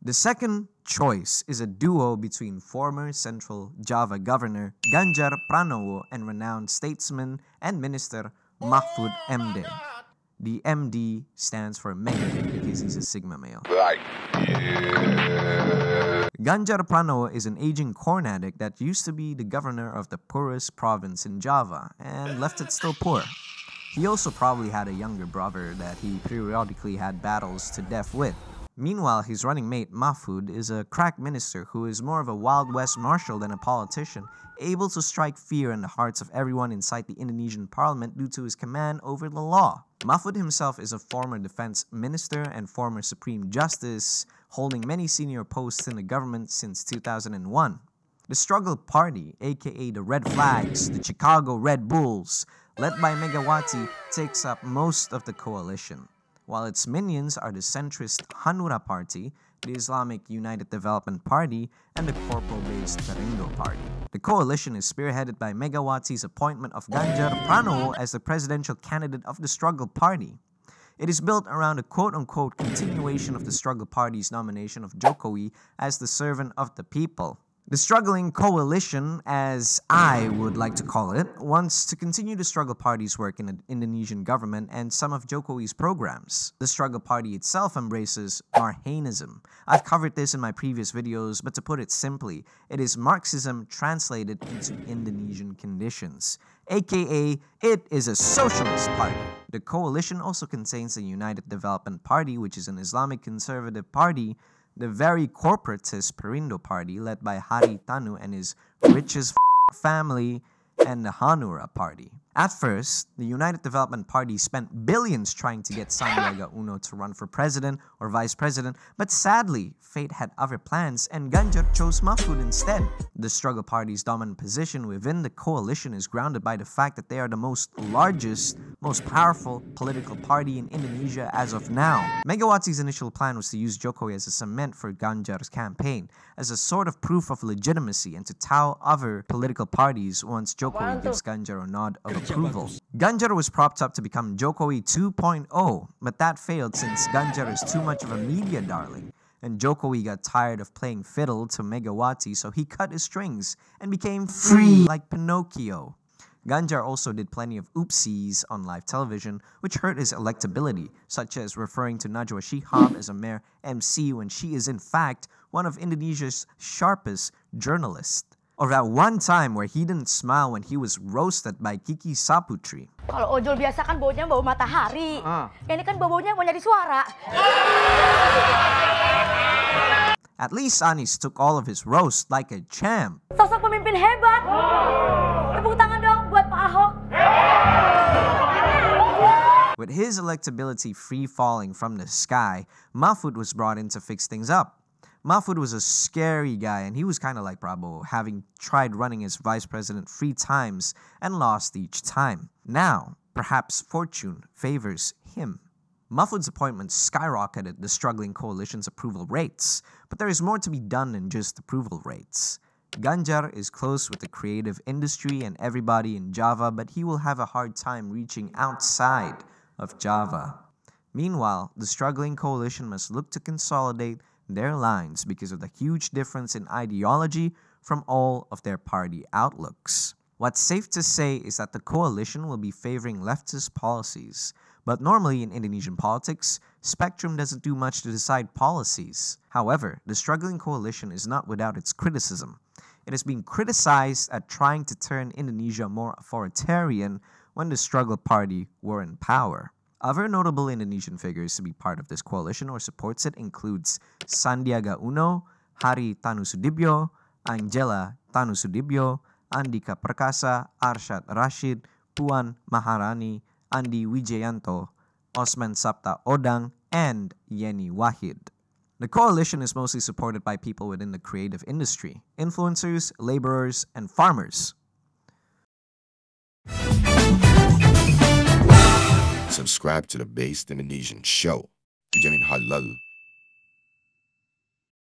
The second choice is a duo between former Central Java Governor Ganjar Pranowo and renowned statesman and minister Mahfud MD. The MD stands for mega because he's a Sigma male. Right. Ganjar Pranowo is an aging corn addict that used to be the governor of the poorest province in Java and left it still poor. He also probably had a younger brother that he periodically had battles to death with. Meanwhile, his running mate Mahfud is a crack minister who is more of a Wild West marshal than a politician, able to strike fear in the hearts of everyone inside the Indonesian parliament due to his command over the law. Mahfud himself is a former defense minister and former Supreme Justice, holding many senior posts in the government since 2001. The Struggle Party, aka the Red Flags, the Chicago Red Bulls, led by Megawati, takes up most of the coalition, while its minions are the centrist Hanura Party, the Islamic United Development Party, and the corporal-based Perindo Party. The coalition is spearheaded by Megawati's appointment of Ganjar Pranowo as the presidential candidate of the Struggle Party. It is built around a quote-unquote continuation of the Struggle Party's nomination of Jokowi as the servant of the people. The struggling coalition, as I would like to call it, wants to continue the Struggle Party's work in the Indonesian government and some of Jokowi's programs. The Struggle Party itself embraces Marxism. I've covered this in my previous videos, but to put it simply, it is Marxism translated into Indonesian conditions, aka it is a socialist party. The coalition also contains the United Development Party, which is an Islamic conservative party, the very corporatist Perindo Party led by Haritanu and his richest family, and the Hanura Party. At first, the United Development Party spent billions trying to get Sandiaga Uno to run for president or vice president, but sadly, fate had other plans and Ganjar chose Mahfud instead. The Struggle Party's dominant position within the coalition is grounded by the fact that they are the largest, most powerful political party in Indonesia as of now. Megawati's initial plan was to use Jokowi as a cement for Ganjar's campaign, as a sort of proof of legitimacy and to tout other political parties once Jokowi gives Ganjar a nod of approval. Ganjar was propped up to become Jokowi 2.0, but that failed since Ganjar is too much of a media darling, and Jokowi got tired of playing fiddle to Megawati, so he cut his strings and became free like Pinocchio. Ganjar also did plenty of oopsies on live television, which hurt his electability, such as referring to Najwa Shihab as a mere MC when she is in fact one of Indonesia's sharpest journalists. Or that one time where he didn't smile when he was roasted by Kiki Saputri. Kalau ojol biasa kan baunya bau matahari. Ini kan baunya mau nyari suara. At least Anis took all of his roast like a champ. Sosok pemimpin hebat. Tepuk tangan dong buat Pak Ahok. With his electability free-falling from the sky, Mahfud was brought in to fix things up. Mahfud was a scary guy and he was kind of like Pranowo, having tried running as vice president 3 times and lost each time. Now, perhaps fortune favors him. Mahfud's appointment skyrocketed the struggling coalition's approval rates, but there is more to be done than just approval rates. Ganjar is close with the creative industry and everybody in Java, but he will have a hard time reaching outside of Java. Meanwhile, the struggling coalition must look to consolidate their lines because of the huge difference in ideology from all of their party outlooks. What's safe to say is that the coalition will be favoring leftist policies, but normally in Indonesian politics, spectrum doesn't do much to decide policies. However, the struggling coalition is not without its criticism. It has been criticized at trying to turn Indonesia more authoritarian when the Struggle Party were in power. Other notable Indonesian figures to be part of this coalition or supports it includes Sandiaga Uno, Haritanu Sudibyo, Angela Tanu Sudibyo, Andika Perkasa, Arsyad Rashid, Puan Maharani, Andi Wijayanto, Osman Sabta Odang, and Yeni Wahid. The coalition is mostly supported by people within the creative industry, influencers, laborers, and farmers. Subscribe to the Based Indonesian Show. Dijamin halal